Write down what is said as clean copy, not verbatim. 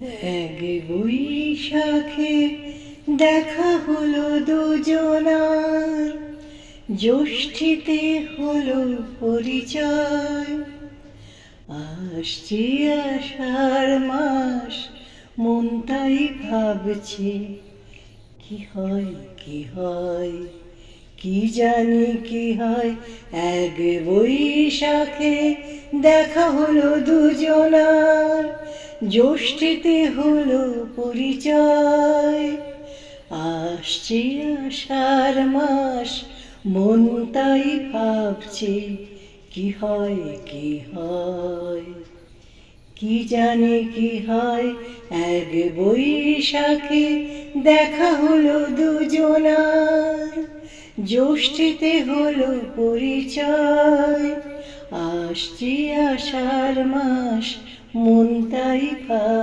এক বৈশাখে দেখা হলো দুজনার, জ্যৈষ্ঠীতে হলো পরিচয়। আসছে আষাঢ় মাস, মন তাই ভাবছে কি হয় কি হয়, কি জানি কি হয়। এক বৈশাখে দেখা হলো দুজনার, জ্যৈষ্ঠীতে হলো পরিচয়। আসছে আষাঢ় মাস, মন তাই ভাবছে কি হয় কি হয়, কি জানি কি হয়। এক বৈশাখে দেখা হলো দুজনার, জ্যৈষ্ঠীতে হলো পরিচয়। আসছে আষাঢ় মাস, মন তাই ভাব